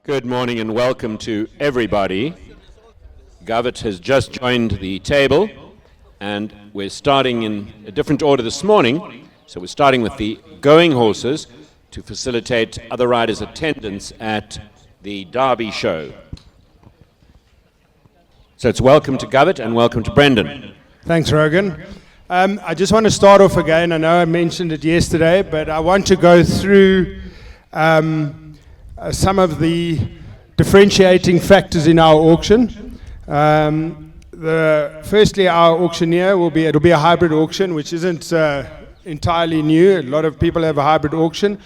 Good morning and welcome to everybody. Govett has just joined the table and we're starting in a different order this morning. So we're starting with the going horses to facilitate other riders' attendance at the Derby show. So it's welcome to Govett and welcome to Brendan. Thanks, Rogan. I just want to start off again. I know I mentioned it yesterday, but I want to go through some of the differentiating factors in our auction. Firstly, our auctioneer it'll be a hybrid auction, which isn't entirely new. A lot of people have a hybrid auction.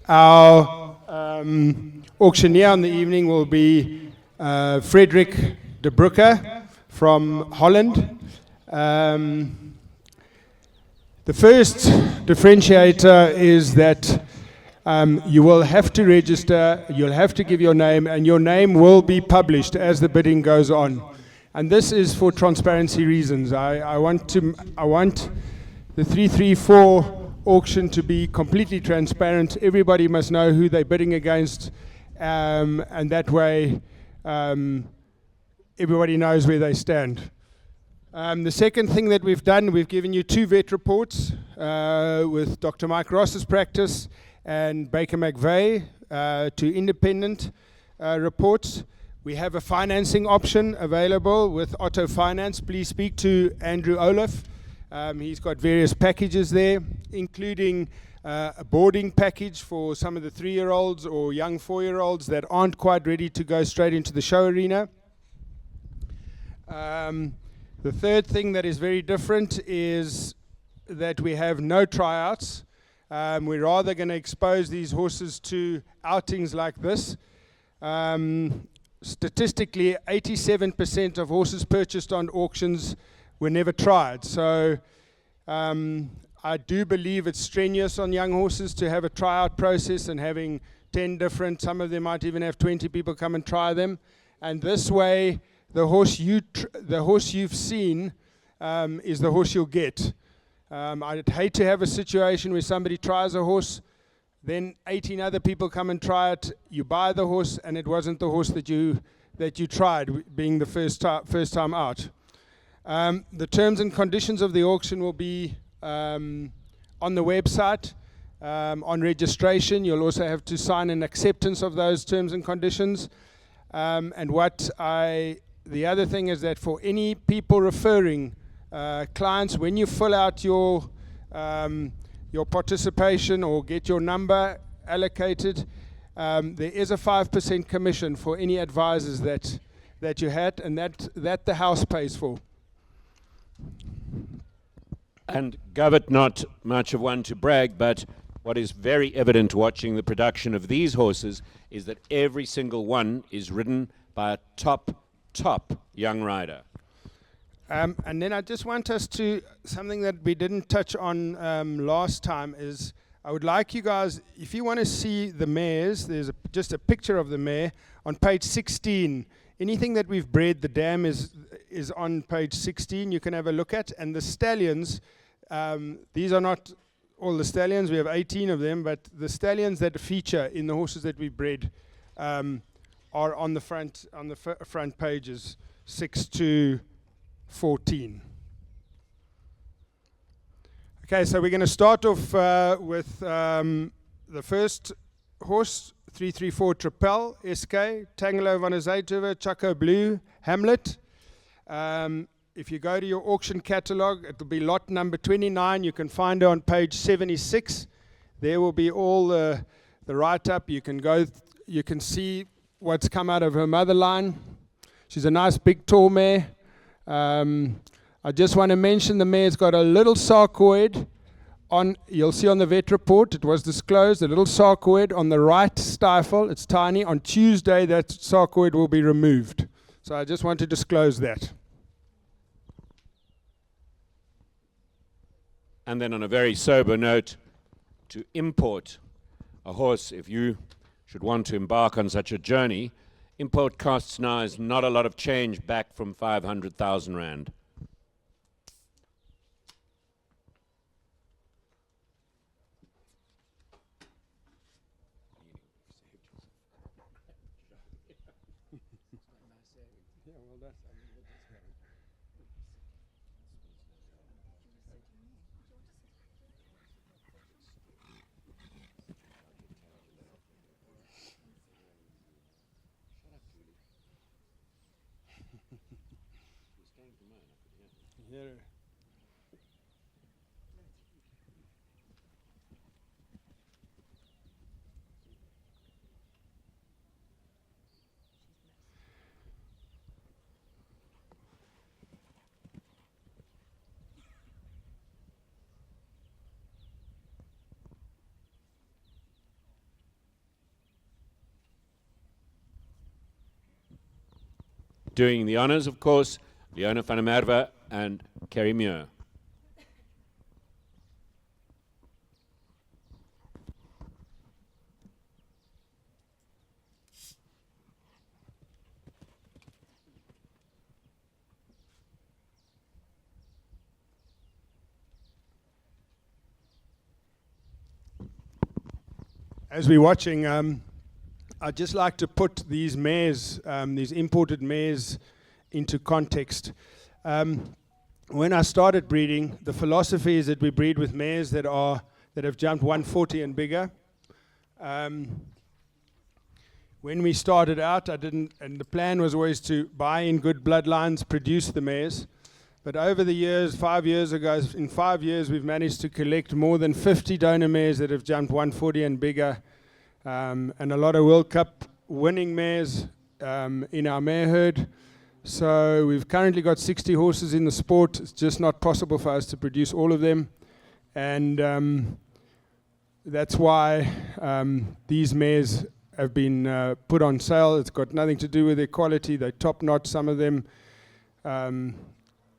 Our auctioneer on the evening will be Frederick de Brucker from Holland. The first differentiator is that you will have to register, you'll have to give your name, and your name will be published as the bidding goes on. And this is for transparency reasons. I want the 334 auction to be completely transparent. Everybody must know who they're bidding against, and that way everybody knows where they stand. The second thing that we've done, we've given you two vet reports with Dr. Mike Ross's practice and Baker McVeigh, two independent reports. We have a financing option available with Otto Finance. Please speak to Andrew Olaf. He's got various packages there, including a boarding package for some of the 3-year-olds or young 4-year-olds that aren't quite ready to go straight into the show arena. The third thing that is very different is that we have no tryouts. We're rather going to expose these horses to outings like this. Statistically, 87% of horses purchased on auctions were never tried. So I do believe it's strenuous on young horses to have a tryout process and having 10 different, some of them might even have 20 people come and try them. And this way, the horse you've seen is the horse you'll get. I'd hate to have a situation where somebody tries a horse, then 18 other people come and try it, you buy the horse, and it wasn't the horse that you tried, being the first time out. The terms and conditions of the auction will be on the website. On registration, you'll also have to sign an acceptance of those terms and conditions. The other thing is that for any people referring clients, when you fill out your participation or get your number allocated, there is a 5% commission for any advisors that you had, and that the house pays for. And Govett, not much of one to brag, but what is very evident watching the production of these horses is that every single one is ridden by a top young rider. And then I just want us to, something that we didn't touch on last time is, I would like you guys, if you want to see the mares, there's just a picture of the mare on page 16. Anything that we've bred, the dam is on page 16, you can have a look at. And the stallions, these are not all the stallions, we have 18 of them, but the stallions that feature in the horses that we've bred are on the front pages 6 to 14. Okay, so we're going to start off with the first horse, 334 Trapel, SK, Tangelo van der Zaytove, Chaco Blue, Hamlet. If you go to your auction catalogue, it will be lot number 29. You can find it on page 76. There will be all the write-up. You can see what's come out of her mother line. She's a nice big tall mare. I just want to mention the mare's got a little sarcoid on, you'll see on the vet report, it was disclosed, a little sarcoid on the right stifle. It's tiny. On Tuesday, that sarcoid will be removed. So I just want to disclose that. And then on a very sober note, to import a horse, if you should want to embark on such a journey, import costs now is not a lot of change back from 500,000 Rand. Doing the honours, of course, Leona van der Merwe and Kerry Muir. As we're watching, I'd just like to put these mares, these imported mares, into context. When I started breeding, the philosophy is that we breed with mares that have jumped 140 and bigger. When we started out, and the plan was always to buy in good bloodlines, produce the mares. But over the years, 5 years ago, in 5 years, we've managed to collect more than 50 donor mares that have jumped 140 and bigger, and a lot of World Cup winning mares in our mare herd. So we've currently got 60 horses in the sport. It's just not possible for us to produce all of them. And that's why these mares have been put on sale. It's got nothing to do with their quality. They're top-notch. Some of them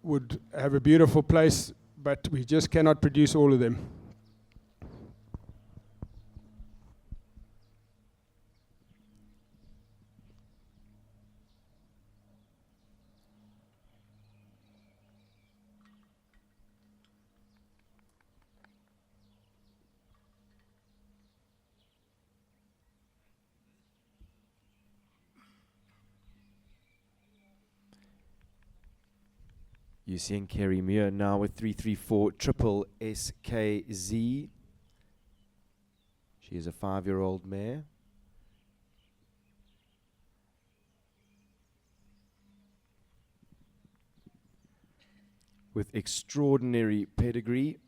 would have a beautiful place, but we just cannot produce all of them. You're seeing Kerry Muir now with 334 Triple SKZ. She is a 5-year-old mare. With extraordinary pedigree.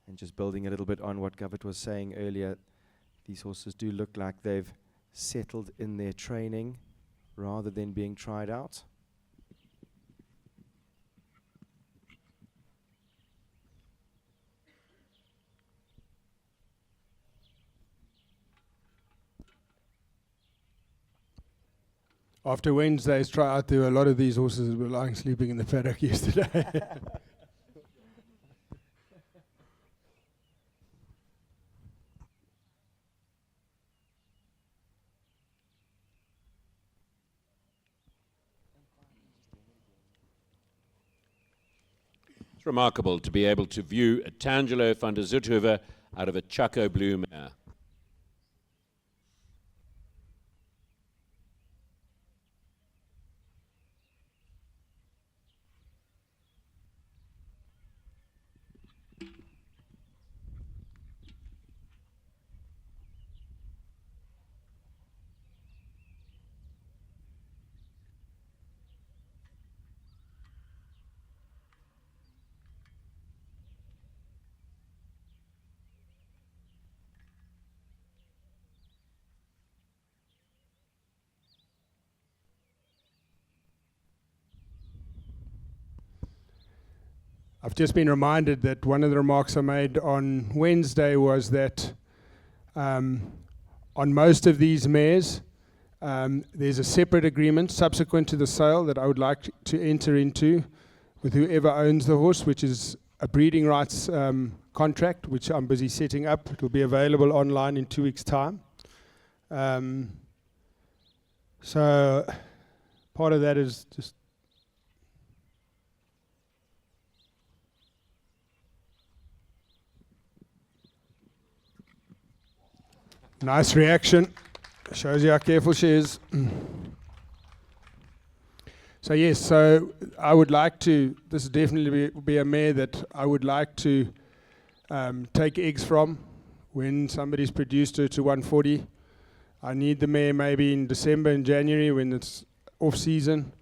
And just building a little bit on what Govert was saying earlier, these horses do look like they've settled in their training rather than being tried out. After Wednesday's tryout, there were a lot of these horses that were lying sleeping in the paddock yesterday. It's remarkable to be able to view a Tangelo van der Zuthoeven out of a Chaco Blue mare. I've just been reminded that one of the remarks I made on Wednesday was that on most of these mares, there's a separate agreement subsequent to the sale that I would like to enter into with whoever owns the horse, which is a breeding rights contract, which I'm busy setting up. It will be available online in 2 weeks' time. So part of that is just nice reaction. Shows you how careful she is. So yes, so I would like to, this definitely be a mare that I would like to take eggs from when somebody's produced her to 140. I need the mare maybe in December and January when it's off season.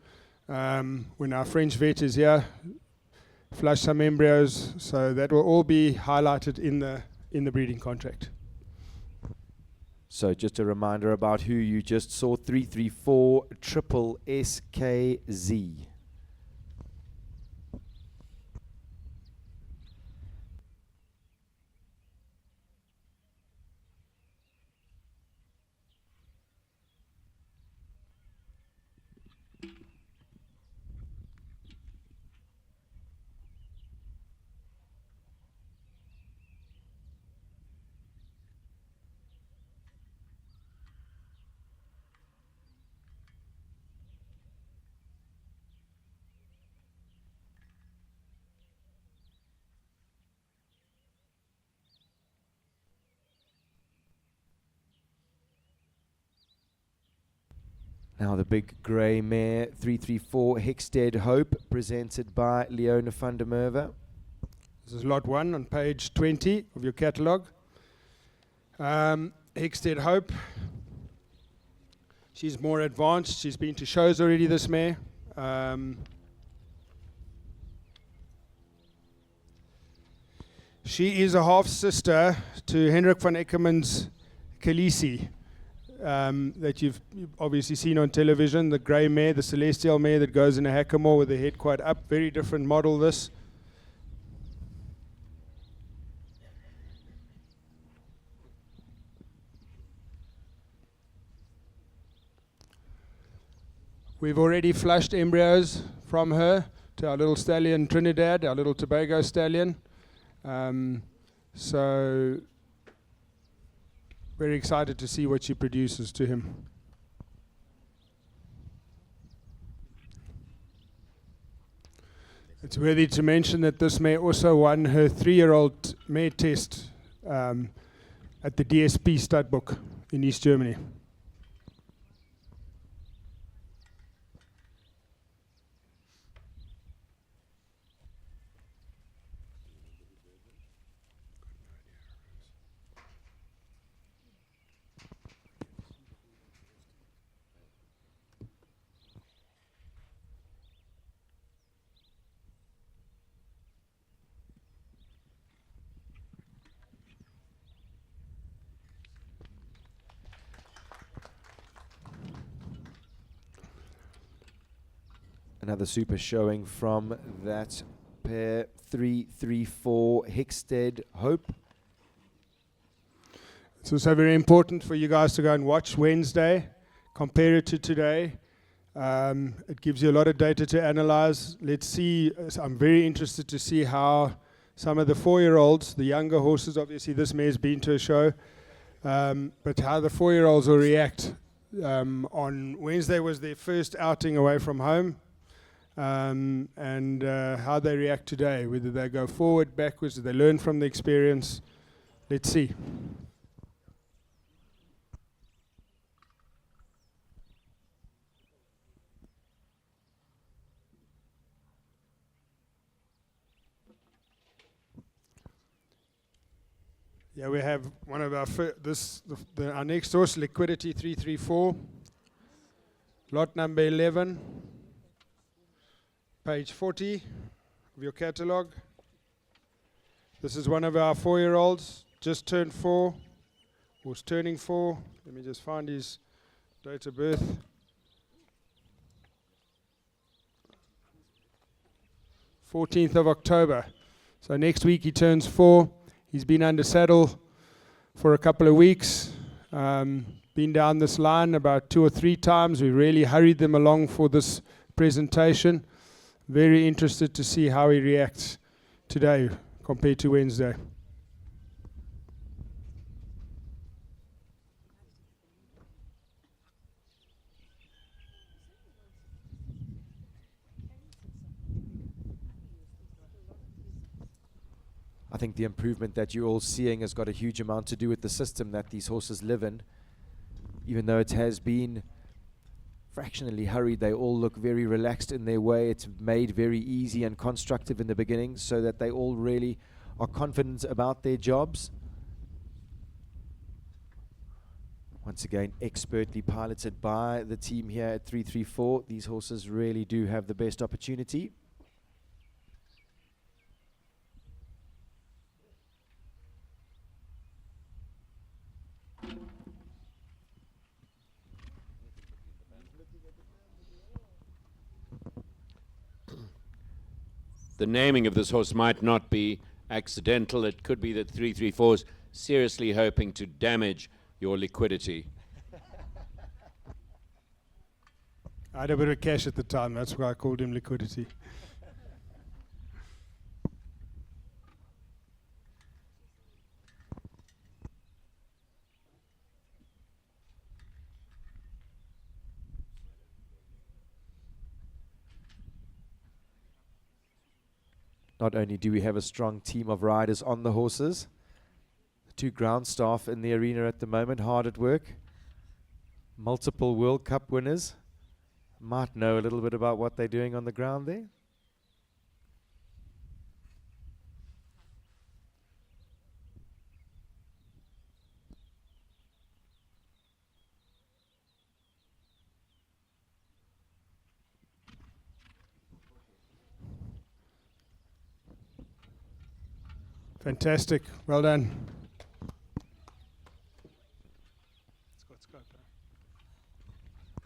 when our French vet is here, flush some embryos. So that will all be highlighted in the breeding contract. So just a reminder about who you just saw, 334 triple SKZ. Now the big grey mare, 334 Hickstead Hope, presented by Leona van der Merwe. This is lot 1 on page 20 of your catalogue. Hickstead Hope. She's more advanced. She's been to shows already, this mare. She is a half-sister to Hendrik van Eckermann's Khaleesi. That you've obviously seen on television, the grey mare, the celestial mare that goes in a hackamore with the head quite up. Very different model, this. We've already flushed embryos from her to our little stallion Trinidad, our little Tobago stallion. So very excited to see what she produces to him. It's worthy to mention that this mare also won her 3-year-old mare test at the DSP stud book in East Germany. Another super showing from that pair, 334 Hickstead Hope. It's also very important for you guys to go and watch Wednesday, compare it to today. It gives you a lot of data to analyze. Let's see, I'm very interested to see how some of the 4-year-olds, the younger horses, obviously this mare's been to a show, but how the 4-year-olds will react. On Wednesday was their first outing away from home. And how they react today, whether they go forward, backwards, do they learn from the experience. Let's see. Yeah, we have one of our our next horse, Liquidity 334, lot number 11. Page 40 of your catalogue. This is one of our 4-year-olds, just turned 4, was turning 4. Let me just find his date of birth. 14th of October. So next week he turns 4. He's been under saddle for a couple of weeks. Been down this line about 2 or 3 times. We really hurried them along for this presentation. Very interested to see how he reacts today compared to Wednesday. I think the improvement that you're all seeing has got a huge amount to do with the system that these horses live in. Even though it has been fractionally hurried, they all look very relaxed in their way. It's made very easy and constructive in the beginning so that they all really are confident about their jobs. Once again, expertly piloted by the team here at 334. These horses really do have the best opportunity. The naming of this horse might not be accidental. It could be that 334 is seriously hoping to damage your liquidity. I had a bit of cash at the time, that's why I called him liquidity. Not only do we have a strong team of riders on the horses, the 2 ground staff in the arena at the moment, hard at work. Multiple World Cup winners. Might know a little bit about what they're doing on the ground there. Fantastic, well done.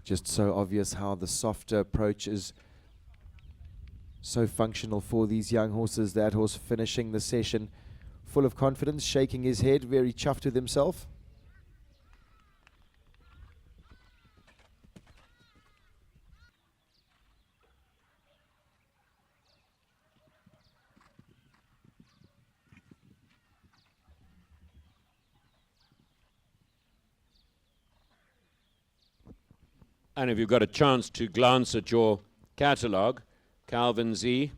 Just so obvious how the softer approach is so functional for these young horses. That horse finishing the session full of confidence, shaking his head, very chuffed with himself. And if you've got a chance to glance at your catalogue, Calvin Z,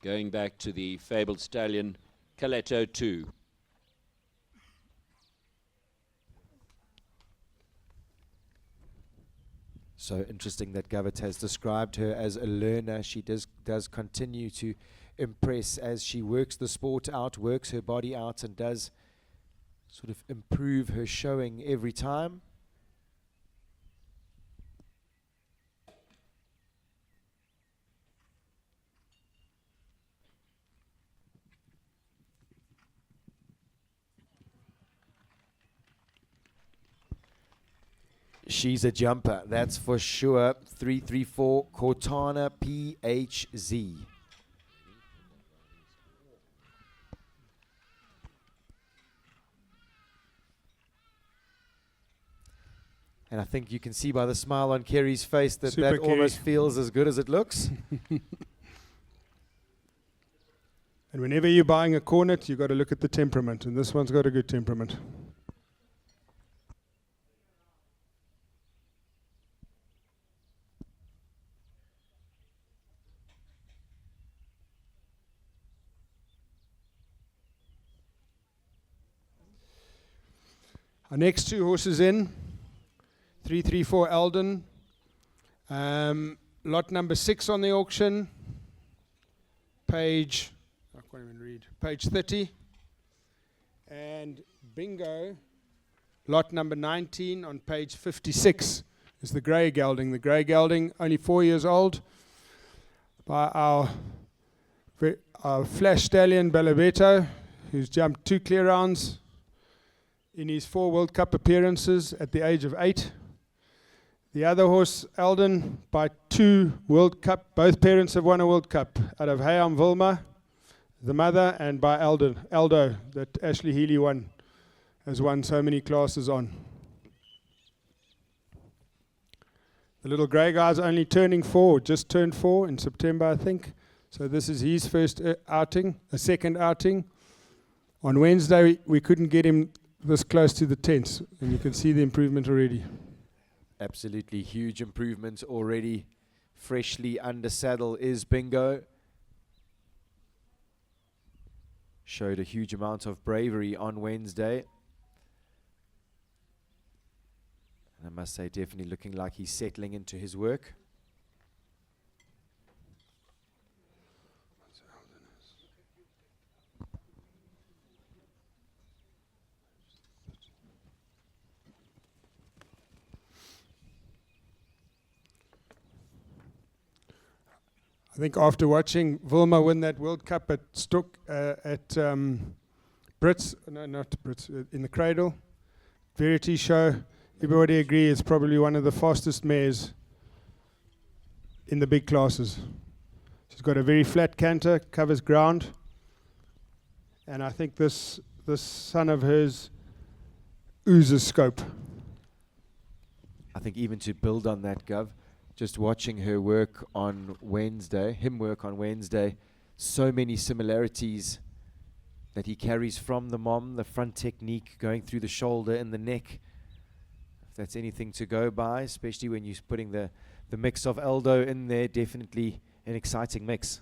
going back to the fabled stallion Caleto 2. So interesting that Govett has described her as a learner. She does continue to impress as she works the sport out, works her body out, and does sort of improve her showing every time. She's a jumper, that's for sure. 334 Cortana PHZ. And I think you can see by the smile on Kerry's face that Super that Kerry. almost feels as good as it looks. And whenever you're buying a cornet, you've got to look at the temperament, and this one's got a good temperament. Our next 2 horses in, 334 Eldon, lot number 6 on the auction, page, I can't even read, page 30, and Bingo, lot number 19 on page 56 is the grey gelding. The grey gelding, only 4 years old, by our flash stallion Balabeto, who's jumped 2 clear rounds in his 4 World Cup appearances at the age of 8. The other horse, Eldon, by 2 World Cup, both parents have won a World Cup, out of Hayam Vilma, the mother, and by Aldo, that Ashley Healy has won so many classes on. The little grey guy's only turning 4, just turned 4 in September, I think. So this is his first outing, a second outing. On Wednesday, we couldn't get him this close to the tents, and you can see the improvement already. Absolutely huge improvement already. Freshly under saddle is Bingo. Showed a huge amount of bravery on Wednesday. And I must say, definitely looking like he's settling into his work. think after watching Wilma win that World Cup at Brits, no, not Brits, in the Cradle, Verity show, everybody agree it's probably one of the fastest mares in the big classes. She's got a very flat canter, covers ground, and I think this son of hers oozes scope. I think even to build on that, Gov, just watching her work on Wednesday, him work on Wednesday, so many similarities that he carries from the mom, the front technique going through the shoulder and the neck. If that's anything to go by, especially when you're putting the mix of Eldo in there, definitely an exciting mix.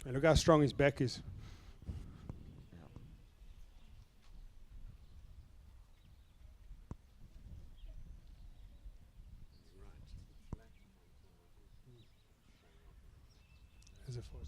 And look how strong his back is. As a force.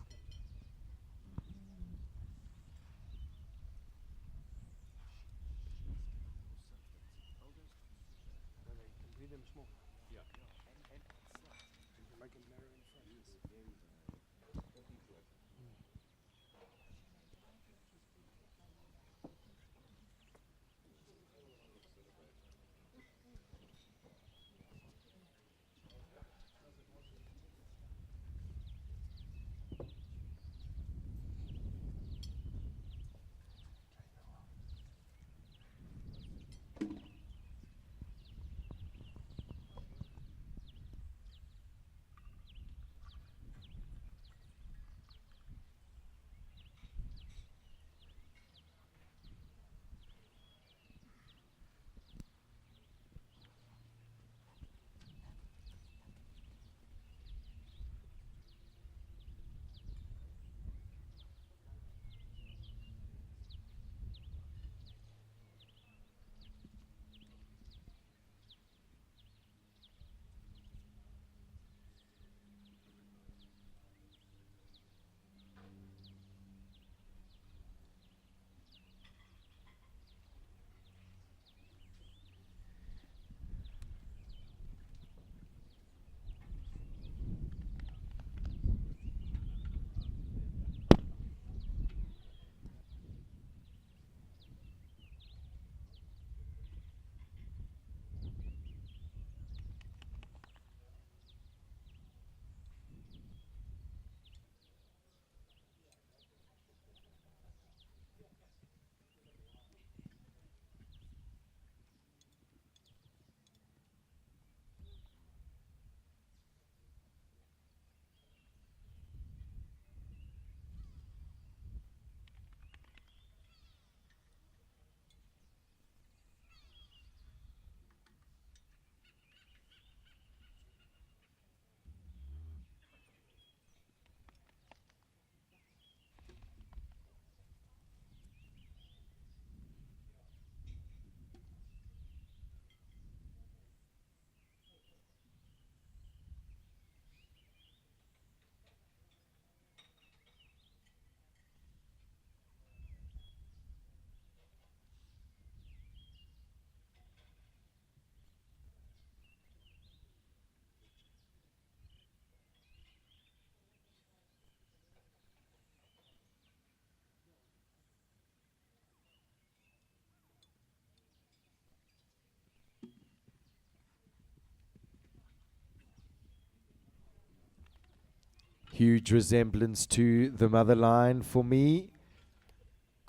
Huge resemblance to the mother line for me.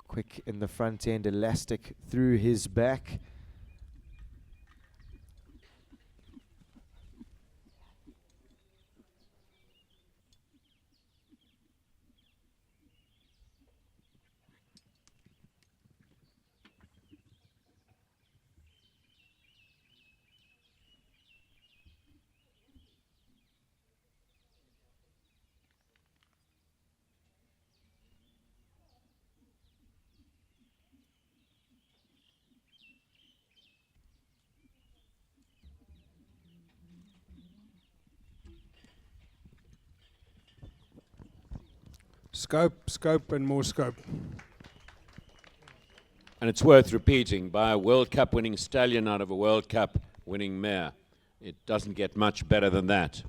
Quick in the front end, elastic through his back. Scope, scope, and more scope. And it's worth repeating, by a World Cup winning stallion out of a World Cup winning mare. It doesn't get much better than that.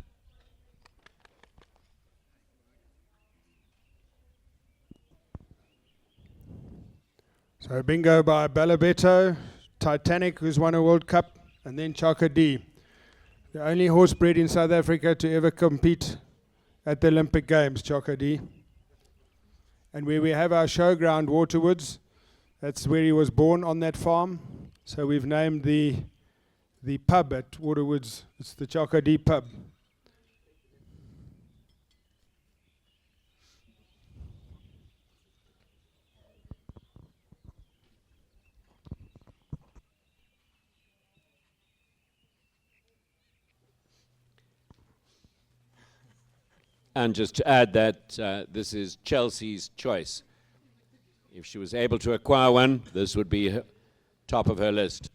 So Bingo by Balabetto, Titanic, who's won a World Cup, and then Chaka D. The only horse bred in South Africa to ever compete at the Olympic Games, Chaka D. And where we have our showground, Waterwoods, that's where he was born, on that farm. So we've named the pub at Waterwoods, it's the Chaka D pub. And just to add that this is Chelsea's choice. If she was able to acquire one, this would be top of her list.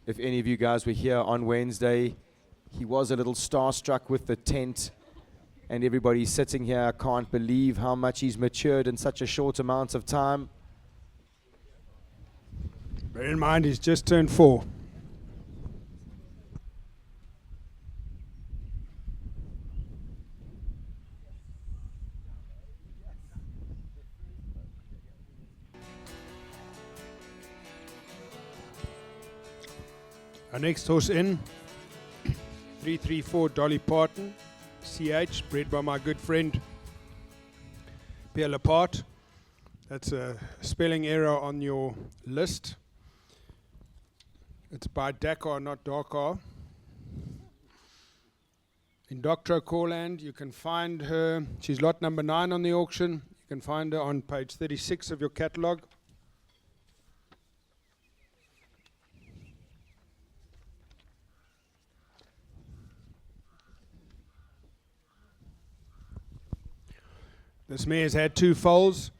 If any of you guys were here on Wednesday, he was a little starstruck with the tent, and everybody sitting here can't believe how much he's matured in such a short amount of time. Bear in mind, he's just turned 4. Our next horse in, 334 Dolly Parton, CH, bred by my good friend Pierre Laporte. That's a spelling error on your list. It's by Dakar, not Dakar. In Doctor Corland, you can find her, she's lot number 9 on the auction. You can find her on page 36 of your catalogue. This mare's had 2 foals.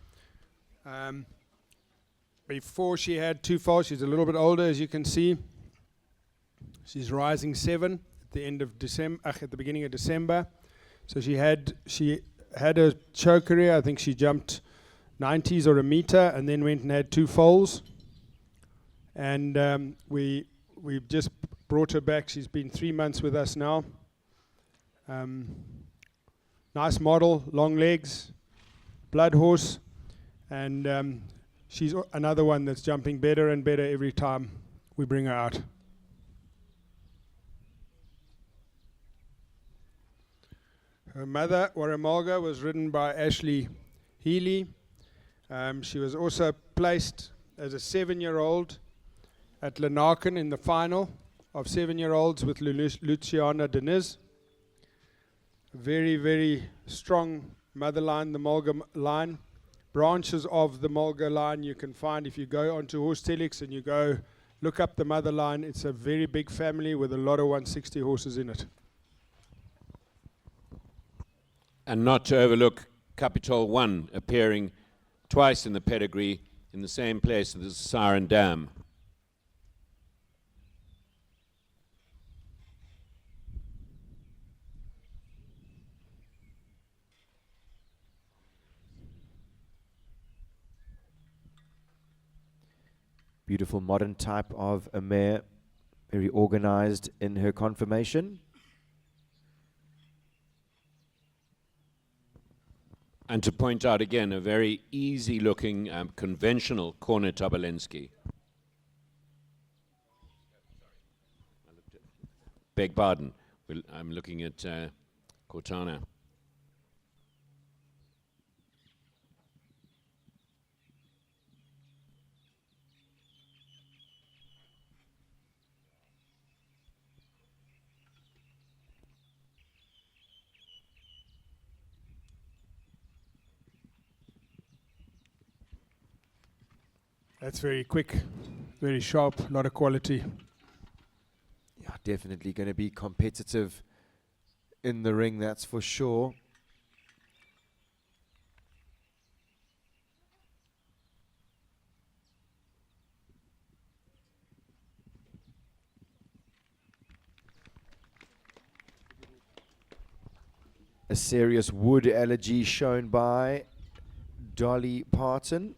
Before she had 2 foals, she's a little bit older, as you can see. She's rising 7 at the end of December, at the beginning of December. So she had a show career. I think she jumped 90s or a meter, and then went and had 2 foals. And we've just brought her back. She's been 3 months with us now. Nice model, long legs. Blood horse, and she's another one that's jumping better and better every time we bring her out. Her mother, Warramalga, was ridden by Ashley Healy. She was also placed as a 7-year-old at Lanarken in the final of 7-year-olds with Luciana Deniz. Very, very strong mother line, the Mulga line. Branches of the Mulga line you can find if you go onto Horse Telex and you go look up the mother line. It's a very big family with a lot of 160 horses in it. And not to overlook Capitol 1 appearing twice in the pedigree in the same place as the Siren Dam. Beautiful modern type of a mare, very organized in her conformation. And to point out again, a very easy looking conventional Cornet Tobolensky. Beg pardon, I'm looking at Cortana. That's very quick, very sharp, a lot of quality. Yeah, definitely going to be competitive in the ring, that's for sure. A serious wood allergy shown by Dolly Parton.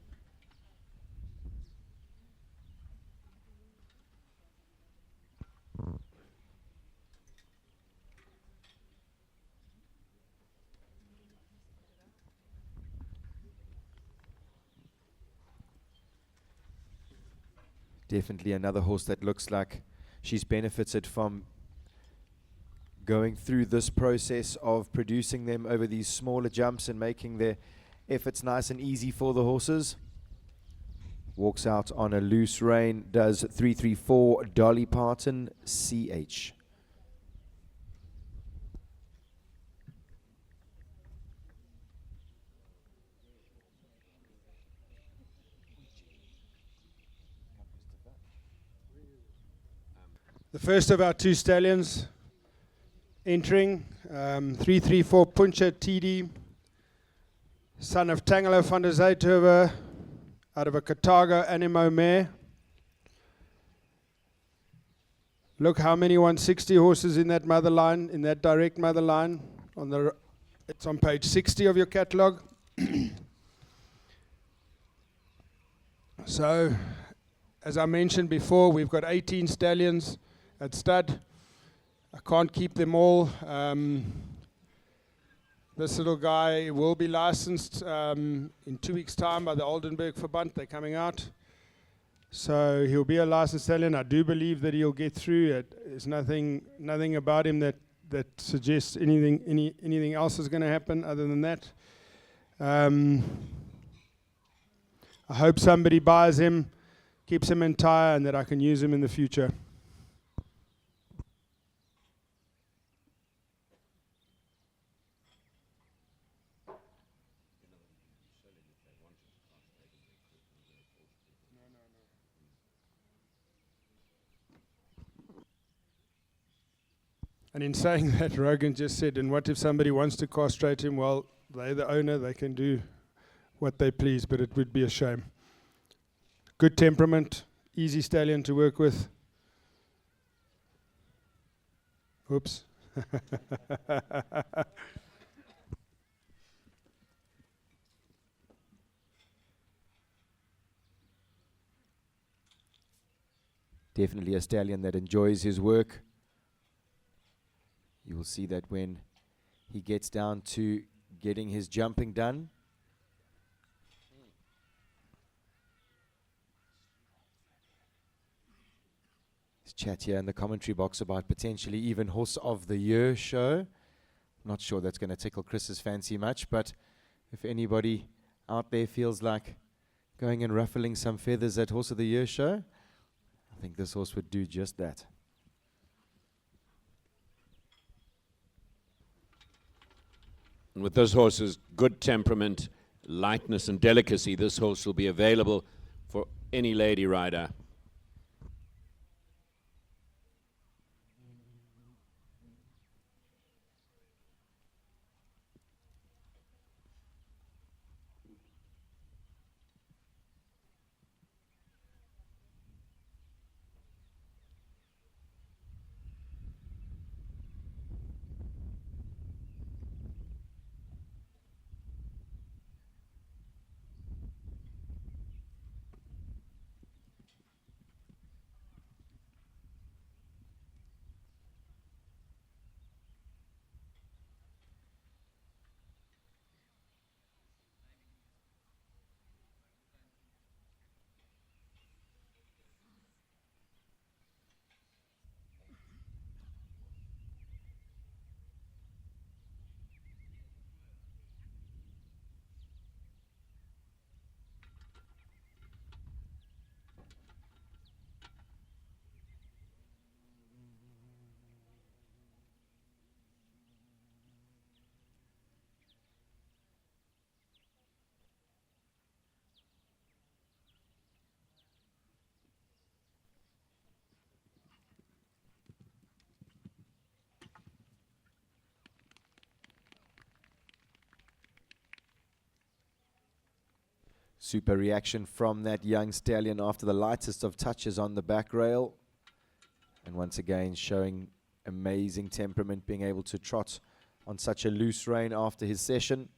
Definitely another horse that looks like she's benefited from going through this process of producing them over these smaller jumps and making their efforts nice and easy for the horses. Walks out on a loose rein, does 334 Dolly Parton, CH. The first of our two stallions entering, 334 Puncher TD, son of Tangelo van der Zuythoven, out of a Carthago Animo mare. Look how many 160 horses in that mother line, in that direct mother line. It's on page 60 of your catalogue. So, as I mentioned before, we've got 18 stallions at stud. I can't keep them all. This little guy will be licensed in 2 weeks' time by the Oldenburg Verband. They're coming out. So he'll be a licensed stallion. I do believe that he'll get through. There's nothing about him that suggests anything else is going to happen other than that. I hope somebody buys him, keeps him entire, and that I can use him in the future. And in saying that, Rogan just said, and what if somebody wants to castrate him? Well, they're the owner, they can do what they please, but it would be a shame. Good temperament, easy stallion to work with. Oops. Definitely a stallion that enjoys his work. You will see that when he gets down to getting his jumping done. There's chat here in the commentary box about potentially even Horse of the Year show. Not sure that's going to tickle Chris's fancy much, but if anybody out there feels like going and ruffling some feathers at Horse of the Year show, I think this horse would do just that. And with this horse's good temperament, lightness and delicacy, this horse will be available for any lady rider. Super reaction from that young stallion after the lightest of touches on the back rail. And once again showing amazing temperament, being able to trot on such a loose rein after his session.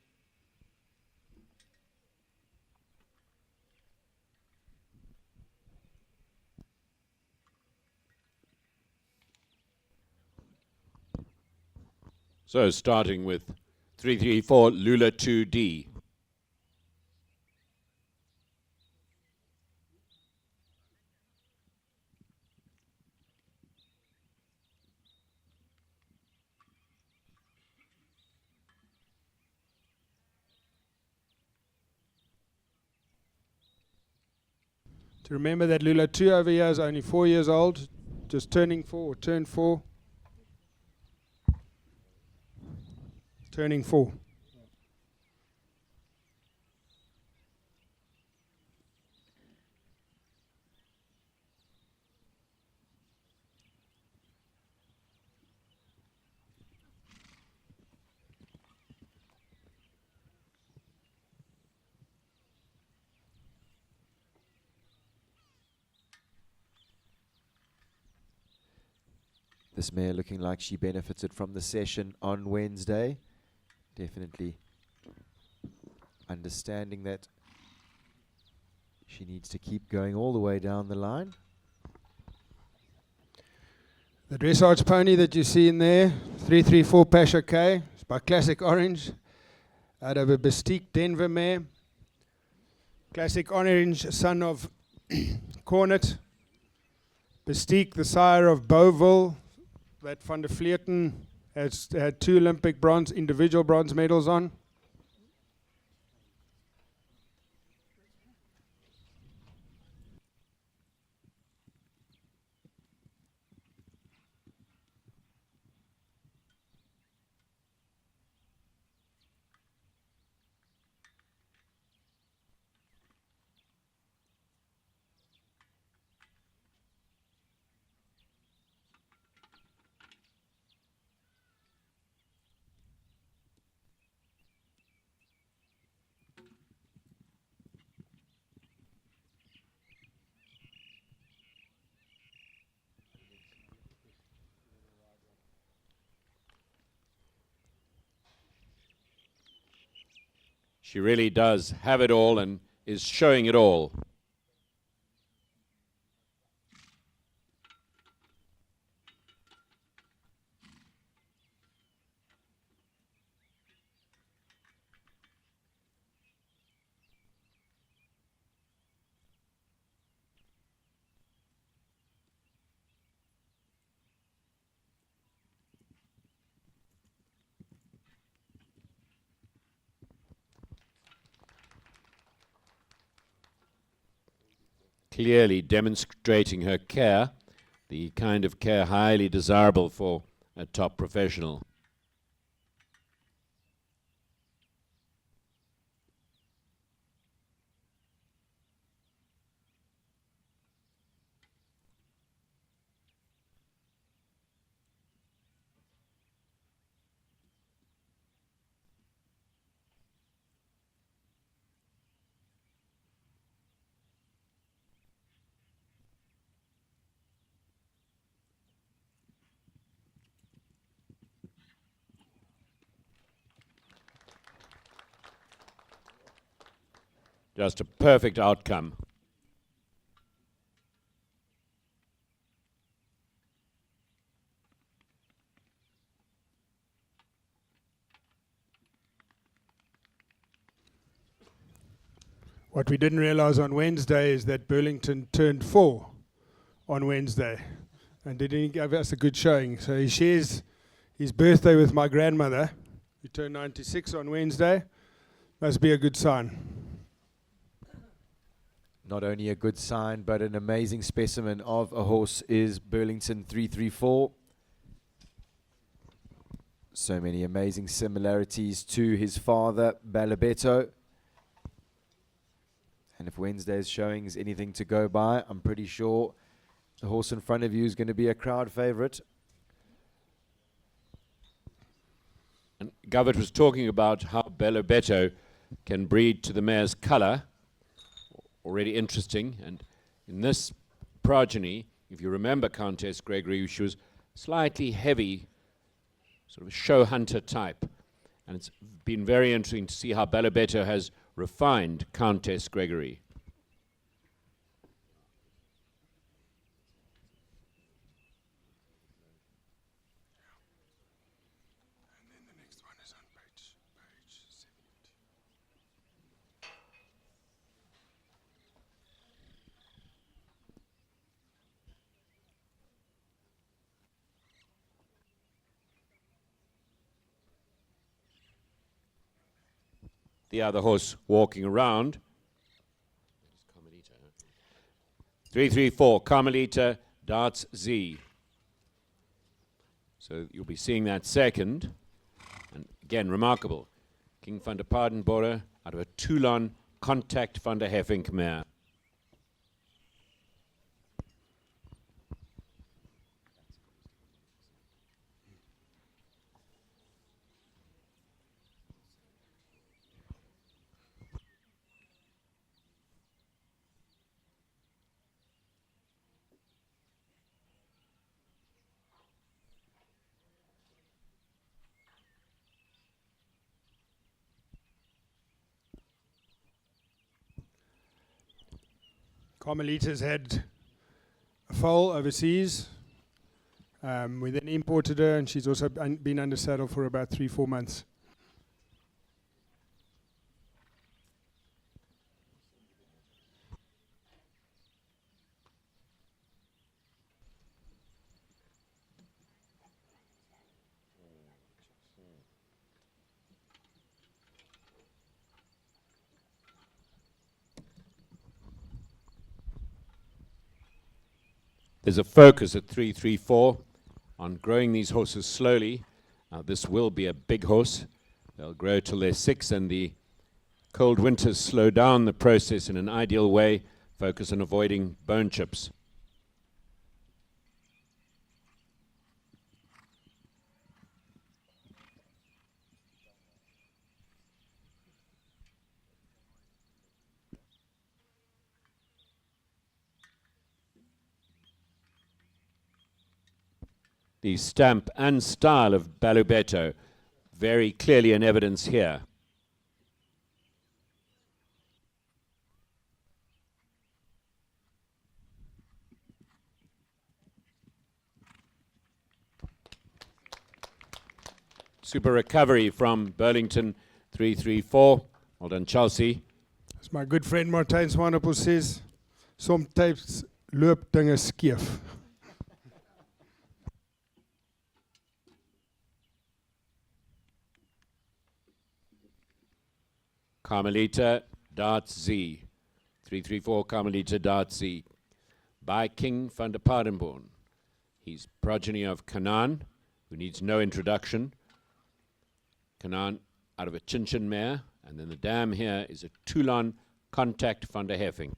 So starting with 334 Lula 2D. To remember that Lula 2 over here is only 4 years old, just turning 4 or turned 4. Turning 4. This mare looking like she benefited from the session on Wednesday. Definitely understanding that she needs to keep going all the way down the line. The dressage pony that you see in there, 334 Pasha K, it's by Classic Orange, out of a Bestique Denver mare. Classic Orange, son of Cornet. Bestique, the sire of Beauville, that Van der Vleuten has had 2 Olympic individual bronze medals on. She really does have it all and is showing it all. Clearly demonstrating her care, the kind of care highly desirable for a top professional. Just a perfect outcome. What we didn't realize on Wednesday is that Burlington turned 4 on Wednesday and didn't give us a good showing. So he shares his birthday with my grandmother, who turned 96 on Wednesday. Must be a good sign. Not only a good sign, but an amazing specimen of a horse is Burlington 334. So many amazing similarities to his father, Balabetto. And if Wednesday's showing is anything to go by, I'm pretty sure the horse in front of you is going to be a crowd favorite. And Govert was talking about how Balabetto can breed to the mare's color. Already interesting, and in this progeny, if you remember Countess Gregory, she was slightly heavy sort of a show hunter type. And it's been very interesting to see how Balobetto has refined Countess Gregory. And then the next one is on page 70. The other horse walking around. 334, Carmelita Darts Z. So you'll be seeing that second. And again, remarkable. King van der Paardenbode out of a Toulon Contact van der Heffink mare. Carmelita's had a foal overseas. We then imported her, and she's also been under saddle for about 3-4 months. There's a focus at 334 on growing these horses slowly. This will be a big horse. They'll grow till they're 6, and the cold winters slow down the process in an ideal way. Focus on avoiding bone chips. The stamp and style of Balobetto very clearly in evidence here. Super recovery from Burlington 334. Well done, Chelsea. As my good friend Martijn Swanepoel says, sometimes loop dinge skeef. Carmelita Darts Z. 334 Carmelita Darts Z. By King van der Paardenbode. He's progeny of Canaan, who needs no introduction. Canaan out of a Chin mare, and then the dam here is a Toulon Contact van der Heffink.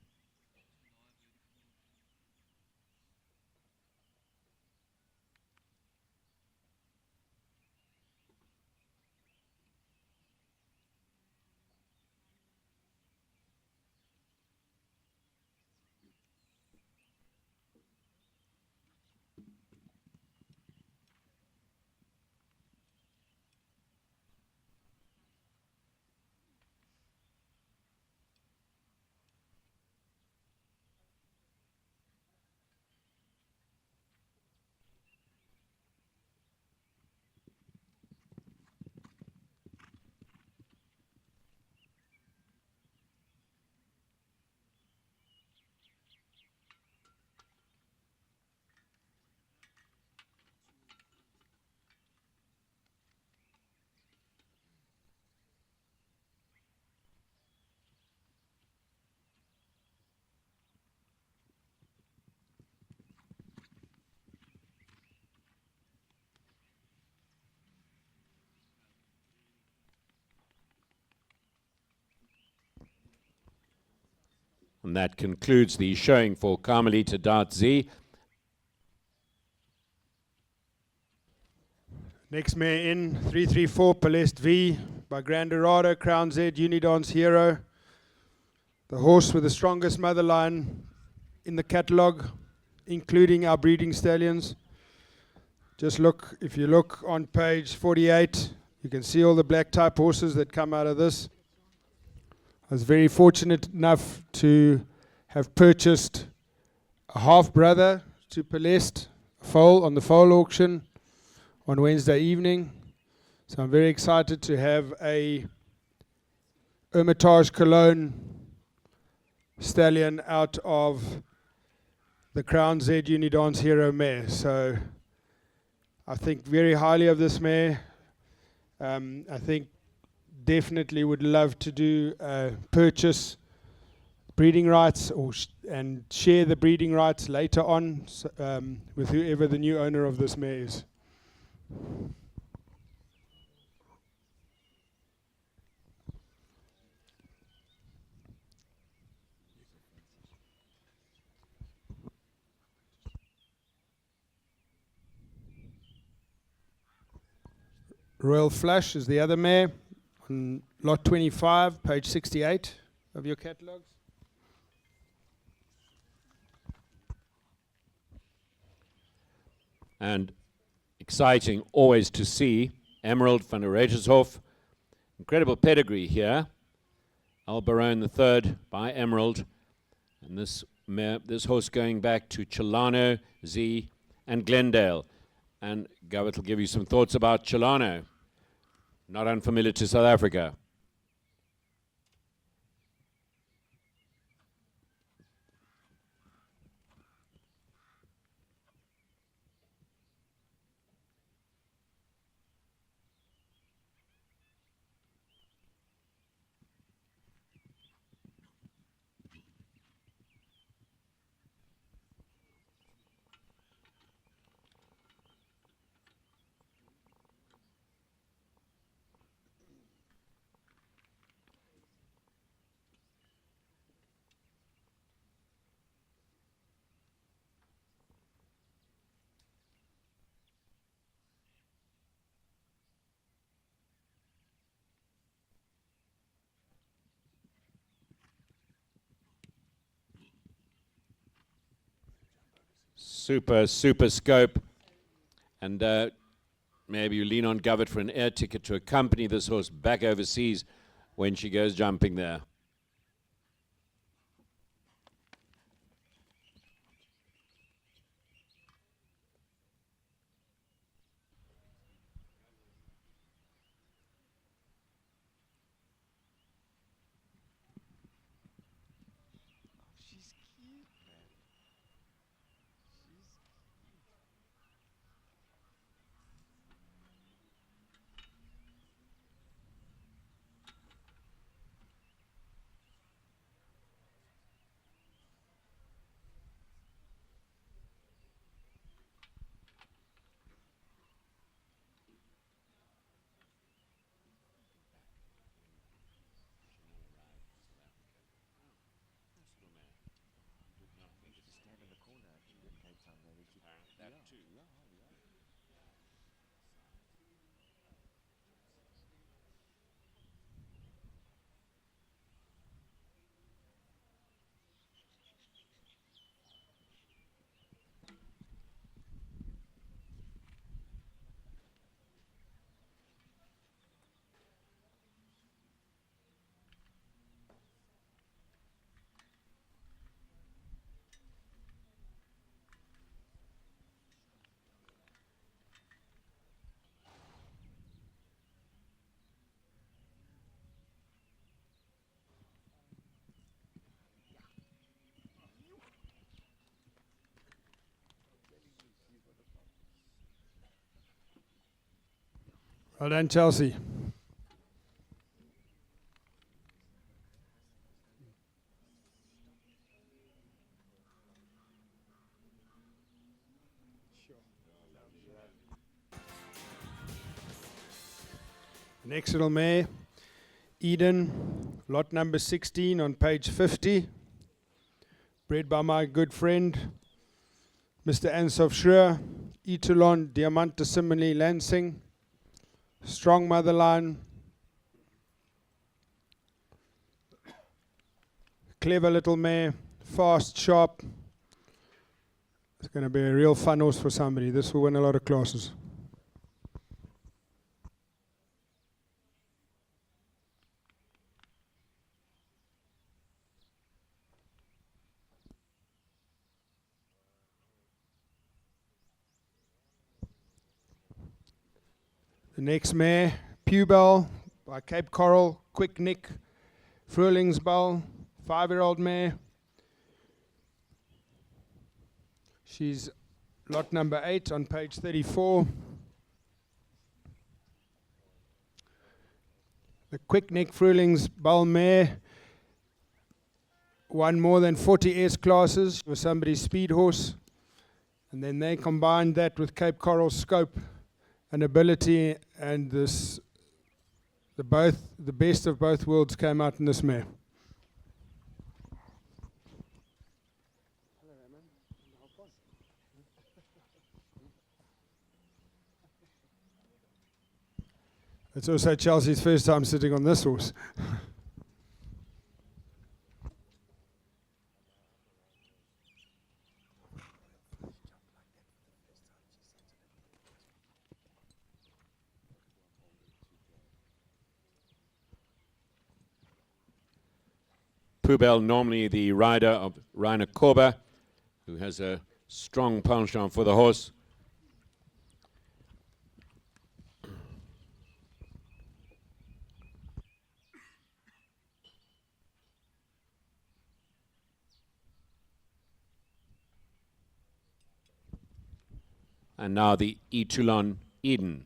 And that concludes the showing for Carmelita Darts Z. Next mare in, 334 Palest V by Grand Dorado, Crown Z, Unidance Hero. The horse with the strongest mother line in the catalogue, including our breeding stallions. Just look, if you look on page 48, you can see all the black type horses that come out of this. I was very fortunate enough to have purchased a half brother to Pelest foal on the foal auction on Wednesday evening. So I'm very excited to have a Hermitage Cologne stallion out of the Crown Z Unidance Hero mare. So I think very highly of this mare. I think definitely would love to do a purchase breeding rights and share the breeding rights later on with whoever the new owner of this mare is. Royal Flush is the other mare on lot 25, page 68 of your catalogues. And exciting always to see Emerald van der Reytershof. Incredible pedigree here. Albaron III by Emerald. And this horse going back to Chilano, Z, and Glendale. And Govett will give you some thoughts about Chilano. Not unfamiliar to South Africa. Super scope. And maybe you lean on Govett for an air ticket to accompany this horse back overseas when she goes jumping there. Well done, Chelsea. Next little mare, Eden, lot number 16 on page 50. Bred by my good friend, Mr. Ansof Schreur, Etulon Diamante Simile Lansing. Strong mother line. Clever little mare, fast, sharp. It's going to be a real fun horse for somebody. This will win a lot of classes. The next mare, Pewbell by Cape Coral, Quick Nick, Frühlingsball, 5-year-old mare. She's lot number 8 on page 34. The Quick Nick Frühlingsball mare won more than 40 S classes. She was somebody's speed horse. And then they combined that with Cape Coral's scope and ability, and the best of both worlds came out in this mare. It's also Chelsea's first time sitting on this horse. Pewbell, normally the rider of Rainer Korber, who has a strong penchant for the horse. And now the Toulon Eden.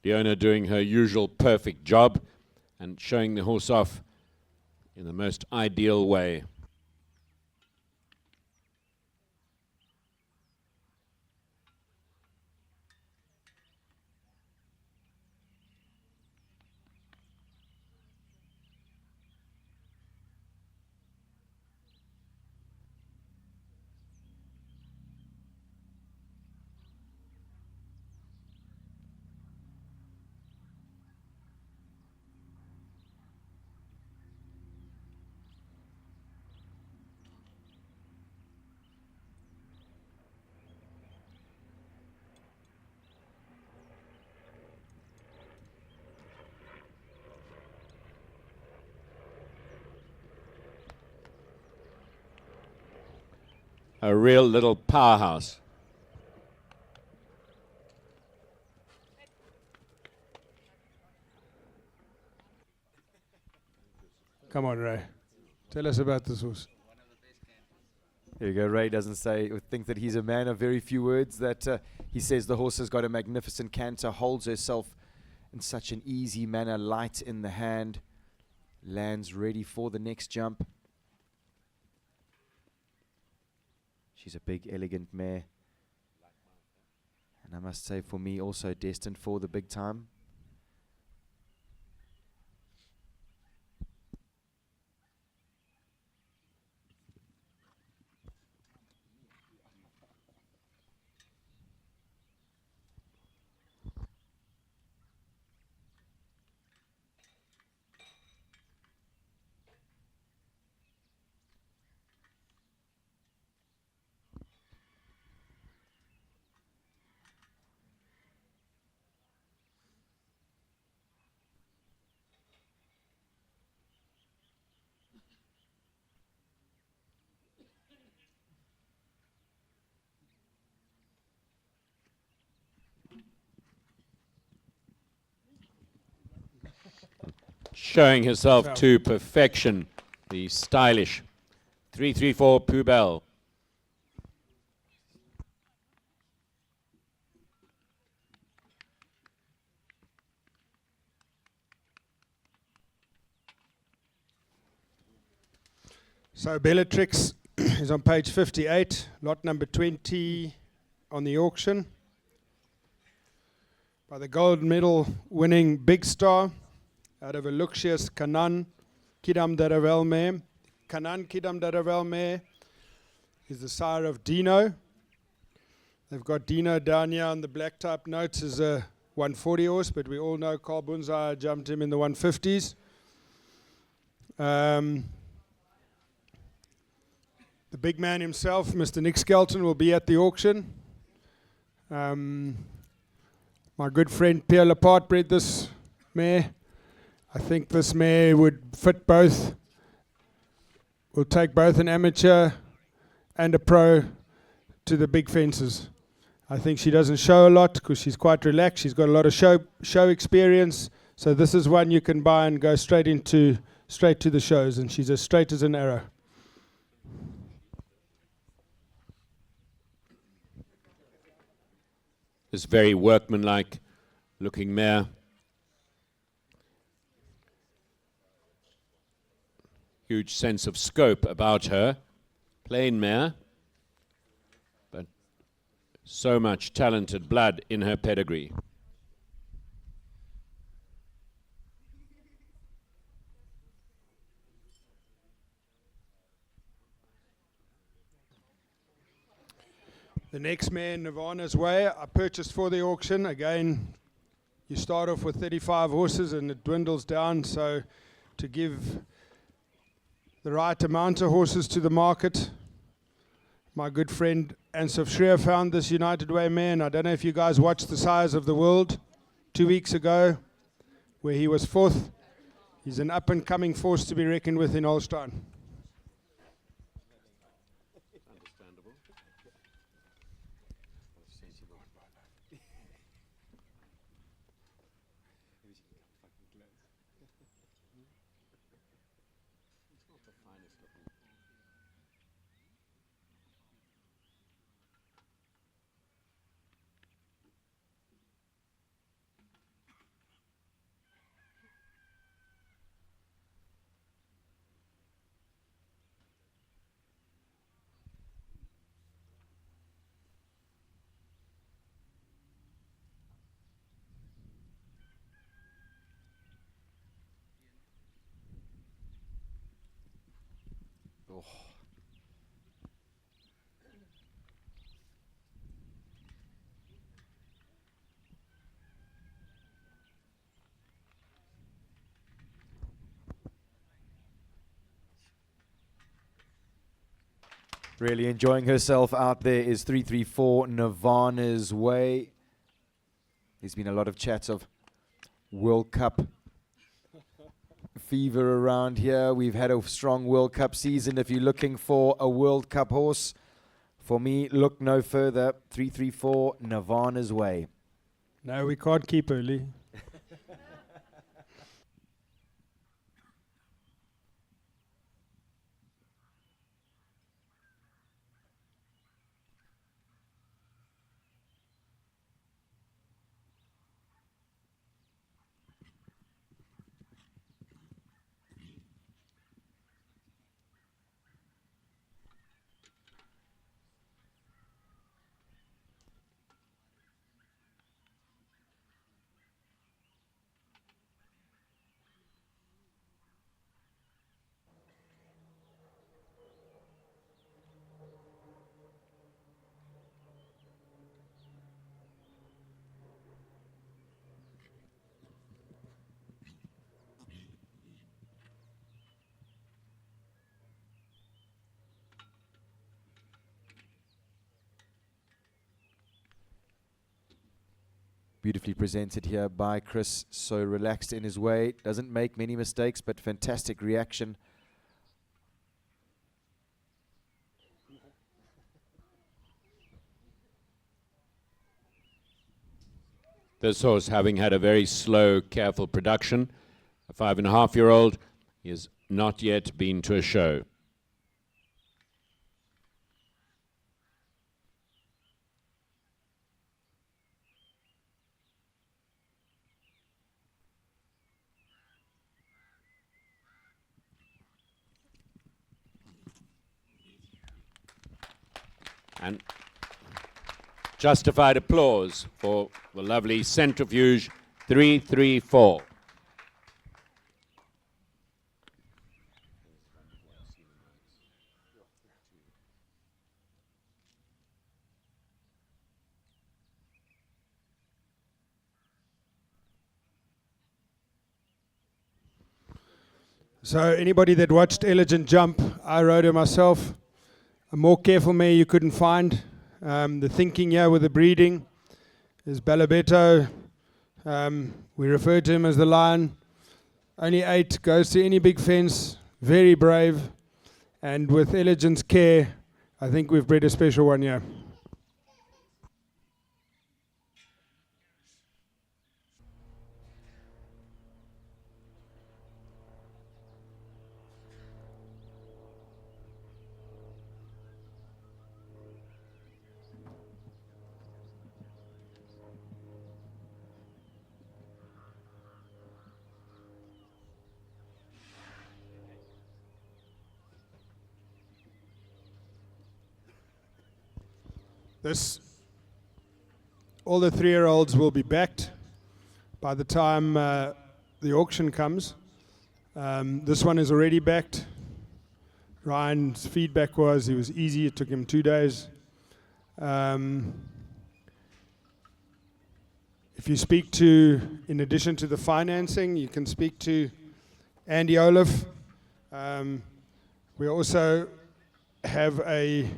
The owner doing her usual perfect job and showing the horse off in the most ideal way. A real little powerhouse. Come on, Ray. Tell us about this horse. There you go. Ray doesn't think that he's a man of very few words. That he says the horse has got a magnificent canter, holds herself in such an easy manner, light in the hand, lands ready for the next jump. She's a big, elegant mare. And I must say, for me, also destined for the big time. showing herself to perfection. The stylish 334 Poubelle. So Bellatrix is on page 58, lot number 20 on the auction. By the gold medal winning Big Star out of a Luxius Kanan Kidam Daravel mare. Kanan Kidam Daravel mare is the sire of Dino. They've got Dino down here on the black type notes as a 140 horse, but we all know Carl Bunzai jumped him in the 150s. The big man himself, Mr. Nick Skelton, will be at the auction. My good friend Pierre Laporte bred this mare. I think this mare would fit both. Will take both an amateur and a pro to the big fences. I think she doesn't show a lot because she's quite relaxed. She's got a lot of show experience. So this is one you can buy and go straight to the shows, and she's as straight as an arrow. This very workmanlike looking mare. Huge sense of scope about her. Plain mare, but so much talented blood in her pedigree. The next mare, Nirvana's Way, I purchased for the auction. Again, you start off with 35 horses and it dwindles down. So to give the right amount of horses to the market, my good friend Ansuf Shreya found this United Way mare. And I don't know if you guys watched the Sires of the World 2 weeks ago, where he was fourth. He's an up-and-coming force to be reckoned with in Holstein. Really enjoying herself out there is 334 Nirvana's Way. There's been a lot of chats of World Cup fever around here. We've had a strong World Cup season. If you're looking for a World Cup horse, for me, look no further. 334 Nirvana's Way. No, we can't keep early. Beautifully presented here by Chris, so relaxed in his way, doesn't make many mistakes, but fantastic reaction. This horse, having had a very slow, careful production, a 5.5-year-old. He has not yet been to a show. And justified applause for the lovely Centrifuge 334. So anybody that watched Elegant Jump, I rode her myself. A more careful mare you couldn't find. The thinking here with the breeding is Balabetto. We refer to him as the lion. Only 8, goes to any big fence, very brave. And with Elegant's care, I think we've bred a special one here. All the 3-year-olds will be backed by the time the auction comes. This one is already backed. Ryan's feedback was it was easy, it took him 2 days. If you speak to, in addition to the financing, you can speak to Andy Olaf. We also have a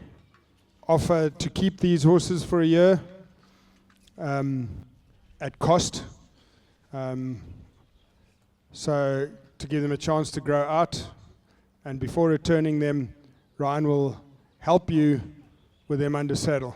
offer to keep these horses for a year at cost. So to give them a chance to grow out, and before returning them, Ryan will help you with them under saddle.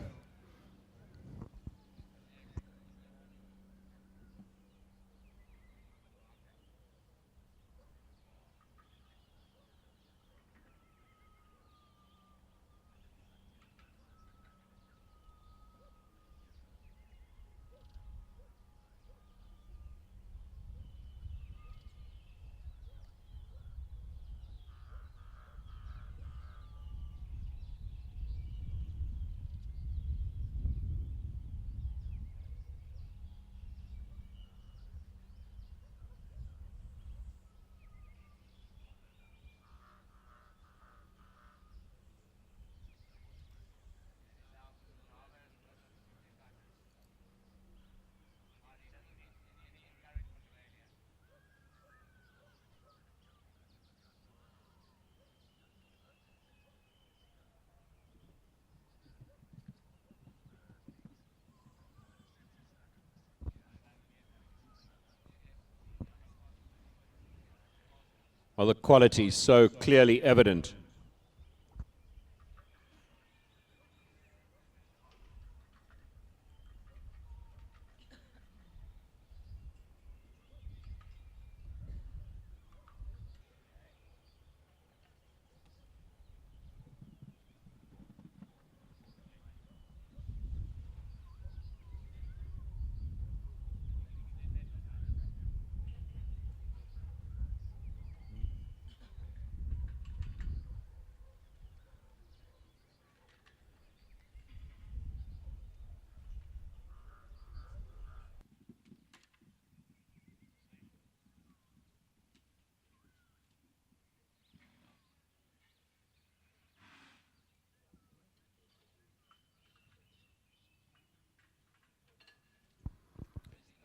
Well, the quality is so clearly evident.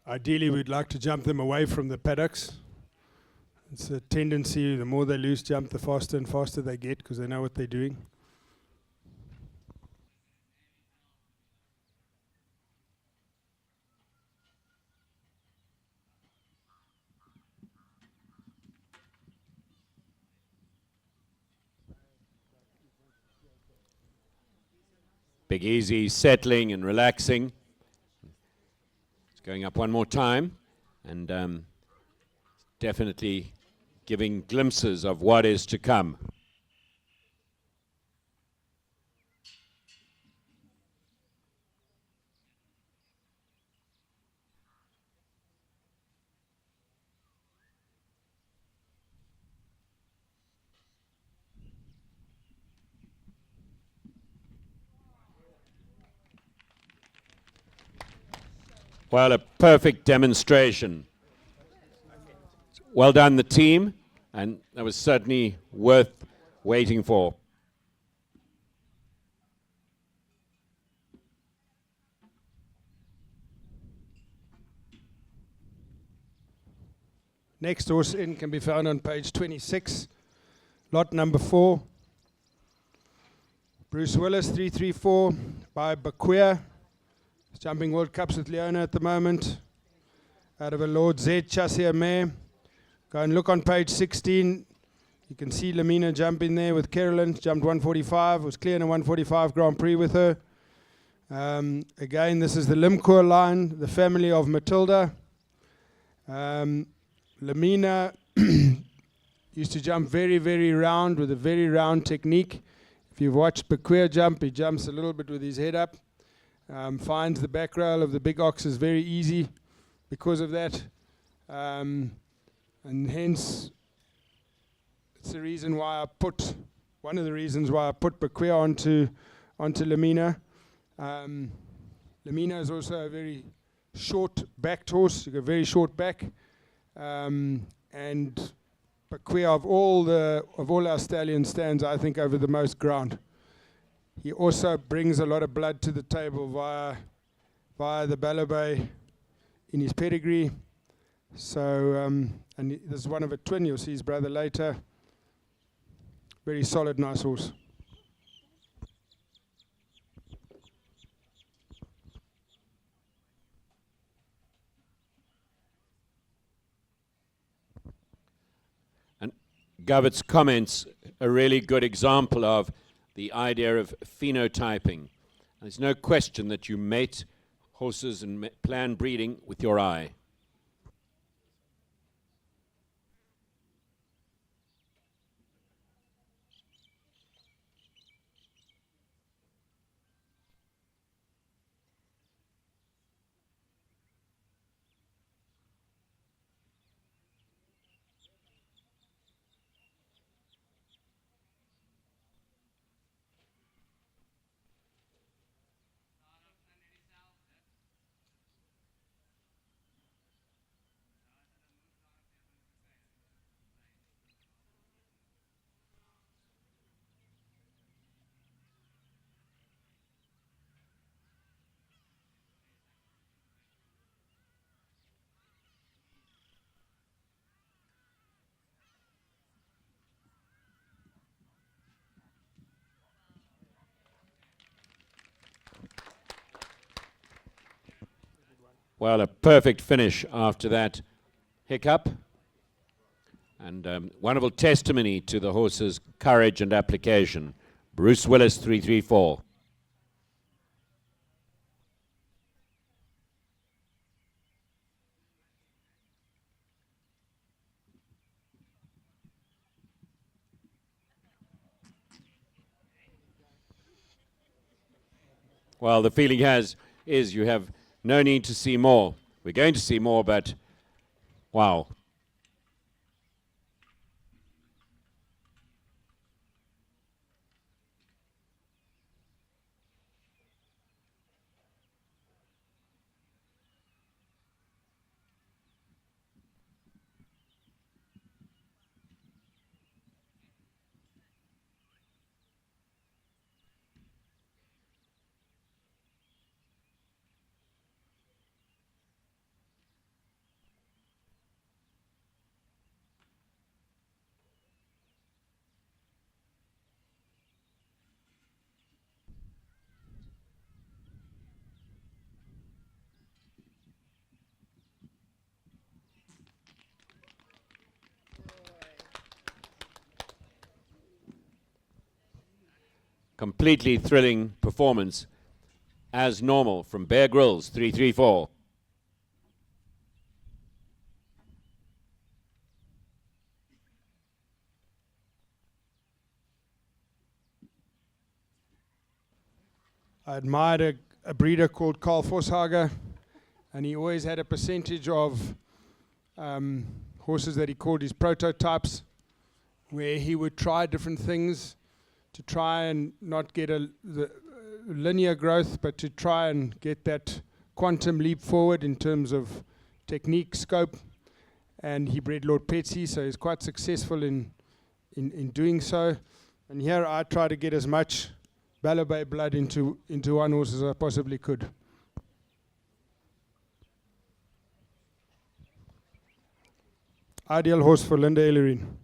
Ideally, we'd like to jump them away from the paddocks. It's a tendency, the more they loose jump, the faster and faster they get because they know what they're doing. Big Easy settling and relaxing. It's going up one more time, and definitely giving glimpses of what is to come. Well, a perfect demonstration. Well done, the team, and that was certainly worth waiting for. Next horse in can be found on page 26, lot number 4. Bruce Willis, 334, by Baquia. He's jumping World Cups with Leona at the moment. Out of a Lord Z Chassis mare. Go and look on page 16. You can see Lamina jump in there with Carolyn. Jumped 145. Was clear in a 145 Grand Prix with her. Again, this is the Limcour line, the family of Matilda. Lamina used to jump very, very round with a very round technique. If you've watched Baquia jump, he jumps a little bit with his head up. Finds the back rail of the big oxes very easy because of that. And hence, it's the reason why one of the reasons why I put Baquia onto Lamina. Lamina is also a very short-backed horse. You got a very short back. And Baquia of all our stallion stands, I think, over the most ground. He also brings a lot of blood to the table via the Ballabay in his pedigree. So, and this is one of a twin. You'll see his brother later. Very solid, nice horse. And Govett's comments a really good example of the idea of phenotyping. There's no question that you mate horses and plan breeding with your eye. Well, a perfect finish after that hiccup. And wonderful testimony to the horse's courage and application. Bruce Willis, 334. Well, the feeling is you have no need to see more. We're going to see more, but wow. Completely thrilling performance, as normal, from Bear Grylls, 334. I admired a breeder called Carl Vosshager, and he always had a percentage of horses that he called his prototypes, where he would try different things to try and not get the linear growth, but to try and get that quantum leap forward in terms of technique, scope. And he bred Lord Petsy, so he's quite successful in doing so. And here I try to get as much Ballard Bay blood into one horse as I possibly could. Ideal horse for Linda Ellerin.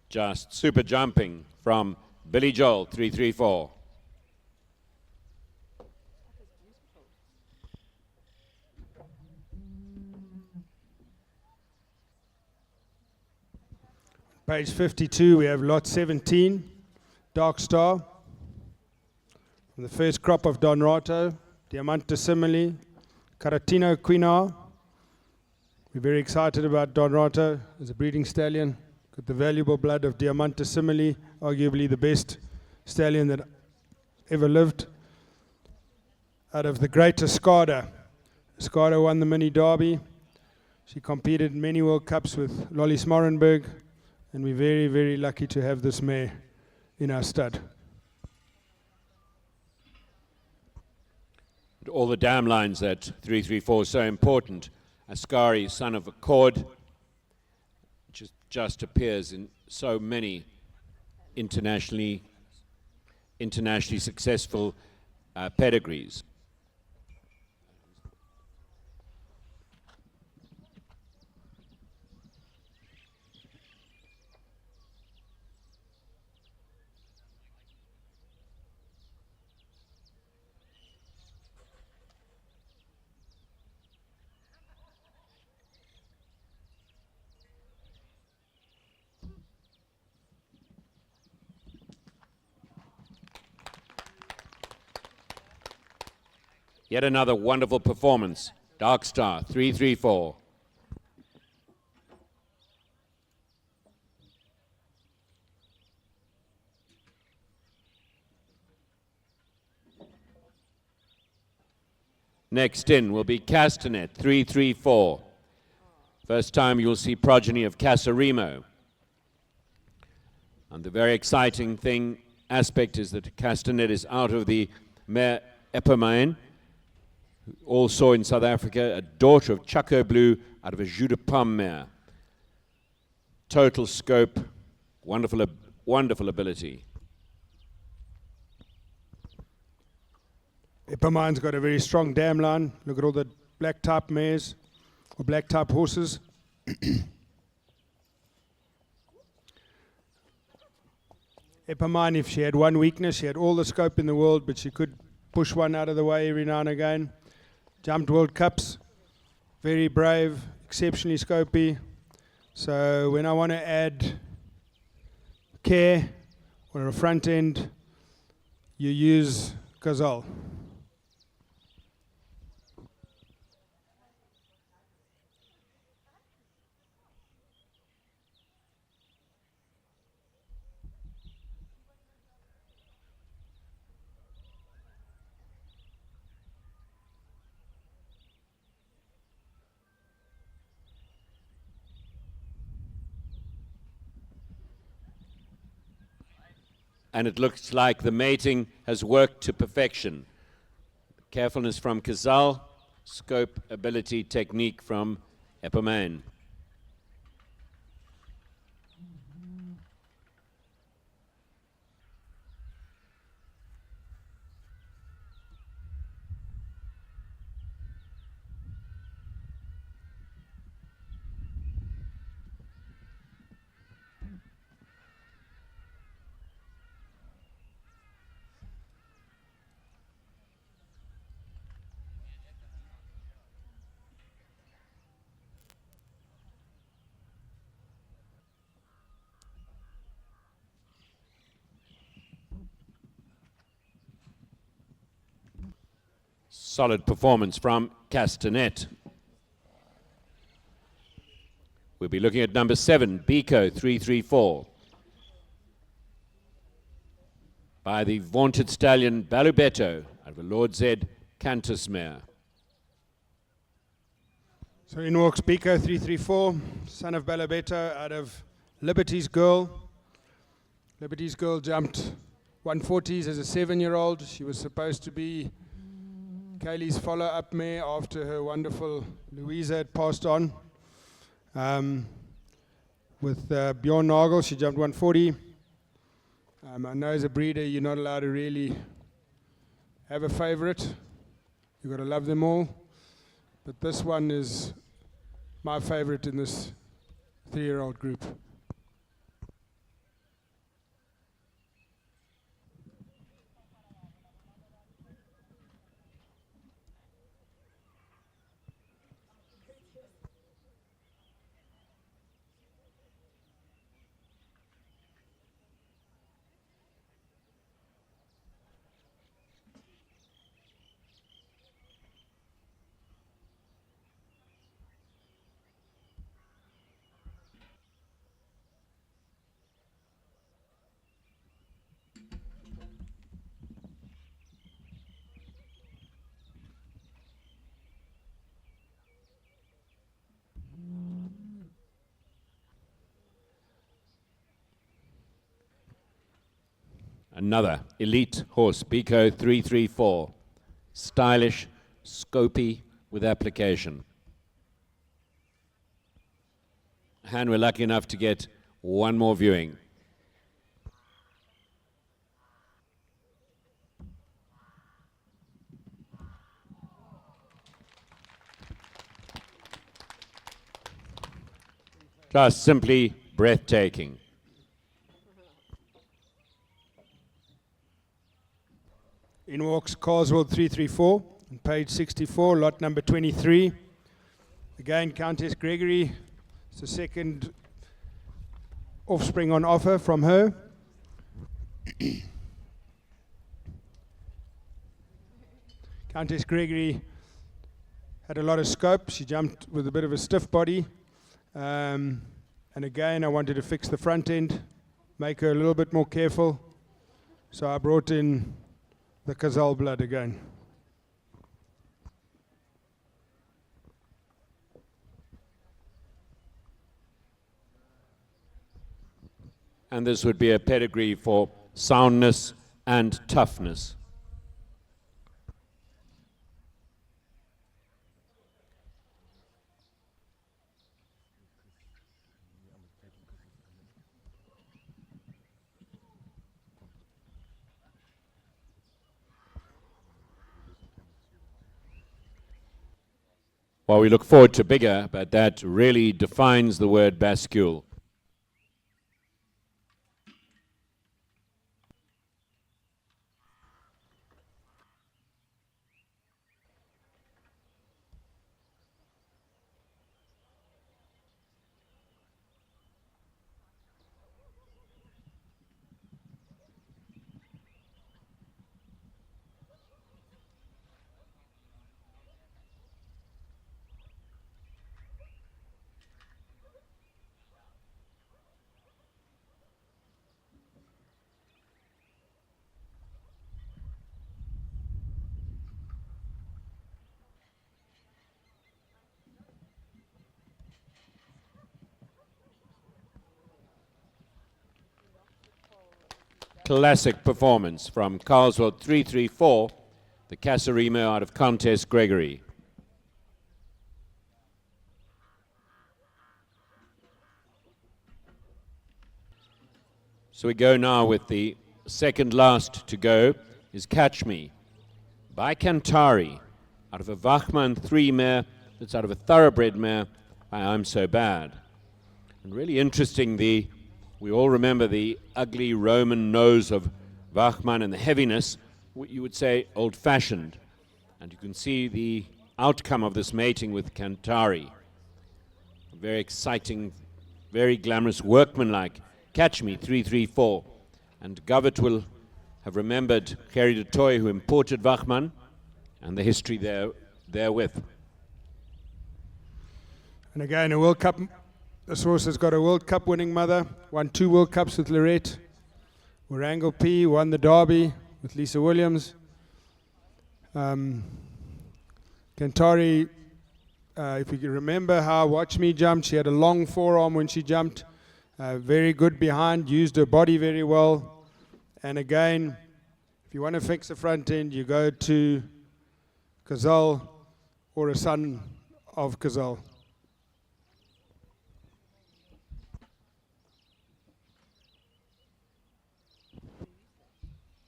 Just super jumping from Billy Joel, 334. Page 52, we have lot 17, Dark Star. From the first crop of Don Rato, Diamante Simile, Caratino Quinar, We're very excited about Don Rato as a breeding stallion. Got the valuable blood of Diamante Simile, arguably the best stallion that ever lived. Out of the great Escada. Escada won the Mini Derby. She competed in many World Cups with Lolly Smorenberg, and we're very, very lucky to have this mare in our stud. All the dam lines at 334 are so important. Ascari, son of Accord, just appears in so many internationally successful pedigrees. Yet another wonderful performance. Dark Star, 334. Next in will be Castanet, 334. First time you'll see progeny of Casarimo. And the very exciting aspect is that Castanet is out of the mare Epomine. All saw in South Africa a daughter of Chaco Blue out of a Jus de Pomme mare. Total scope, wonderful ability. Epomine's got a very strong dam line. Look at all the black type mares or black type horses. Epomine, if she had one weakness, she had all the scope in the world, but she could push one out of the way every now and again. Jumped World Cups, very brave, exceptionally scopy. So when I want to add care or a front end, you use Gazelle. And it looks like the mating has worked to perfection. Carefulness from Kazal, scope, ability, technique from Epomane. Solid performance from Castanet. We'll be looking at number 7, Biko 334. By the vaunted stallion Balubetto out of the Lord Z Cantus mare. So in walks Biko 334, son of Balubetto out of Liberty's Girl. Liberty's Girl jumped 140s as a 7-year-old. She was supposed to be Kaylee's follow-up mare after her wonderful Louisa had passed on. With Bjorn Nagel, she jumped 140. I know as a breeder, you're not allowed to really have a favorite. You've got to love them all. But this one is my favorite in this 3-year-old group. Another elite horse, Biko 334. Stylish, scopy with application. And we're lucky enough to get one more viewing. Just simply breathtaking. In walks Carswell 334, on page 64, lot number 23. Again, Countess Gregory. It's the second offspring on offer from her. Countess Gregory had a lot of scope. She jumped with a bit of a stiff body. And again, I wanted to fix the front end, make her a little bit more careful. So I brought in the Kazal blood again. And this would be a pedigree for soundness and toughness. Well, we look forward to bigger, but that really defines the word bascule. Classic performance from Carswell 334, the Casarimo out of Countess Gregory. So we go now with the second last to go is Catch Me by Kantari out of a Wachmann 3 mare that's out of a thoroughbred mare by I'm So Bad. And really interesting, we all remember the ugly Roman nose of Wachmann and the heaviness, you would say old-fashioned. And you can see the outcome of this mating with Kantari. Very exciting, very glamorous, workmanlike. Catch Me 334. And Govert will have remembered Gerry de Toy, who imported Wachmann, and the history therewith. And again, a World Cup. This horse has got a World Cup winning mother, won 2 World Cups with Lorette. Warangel P won the Derby with Lisa Williams. Kantari, if you can remember how Watch Me jumped, she had a long forearm when she jumped. Very good behind, used her body very well. And again, if you want to fix the front end, you go to Kazal or a son of Kazal.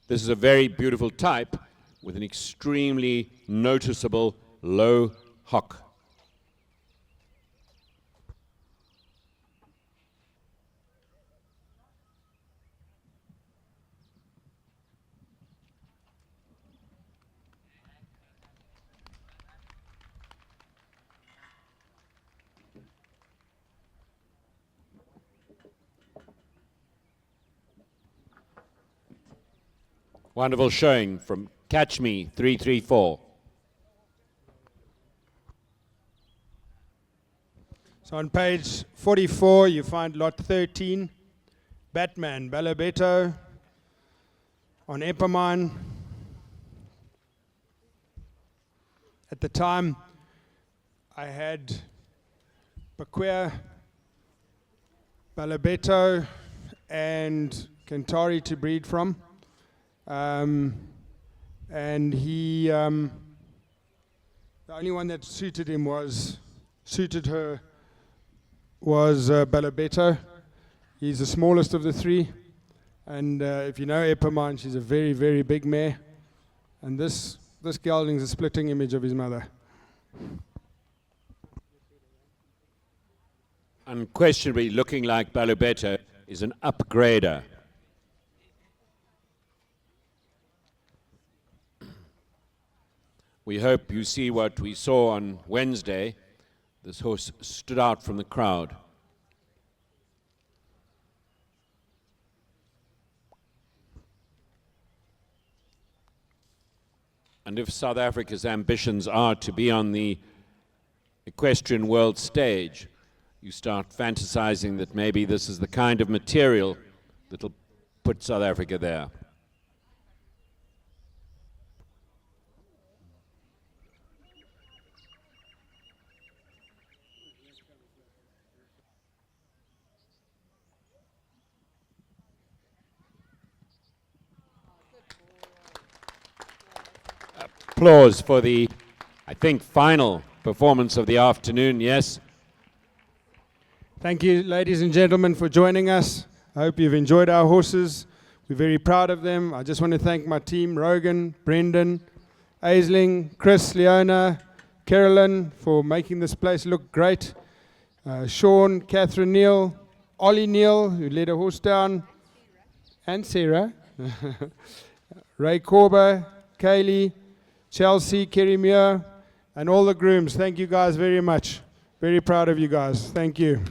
This is a very beautiful type with an extremely noticeable low hock. Wonderful showing from Catch Me 334. So on page 44, you find lot 13, Batman, Balabeto, on Epomine. At the time, I had Baquia, Balabeto, and Kantari to breed from. And he, the only one that suited her was Balobetto. He's the smallest of the three. And if you know Eppermine, she's a very, very big mare. And this gelding's a splitting image of his mother. Unquestionably looking like Balobetto is an upgrader. We hope you see what we saw on Wednesday. This horse stood out from the crowd. And if South Africa's ambitions are to be on the equestrian world stage, you start fantasizing that maybe this is the kind of material that'll put South Africa there. Applause for the, I think, final performance of the afternoon, yes? Thank you, ladies and gentlemen, for joining us. I hope you've enjoyed our horses. We're very proud of them. I just want to thank my team, Rogan, Brendan, Aisling, Chris, Leona, Carolyn, for making this place look great. Sean, Catherine Neal, Ollie Neal, who led a horse down, and Sarah, Ray Corber, Kaylee, Chelsea, Kerry Muir, and all the grooms. Thank you guys very much. Very proud of you guys. Thank you.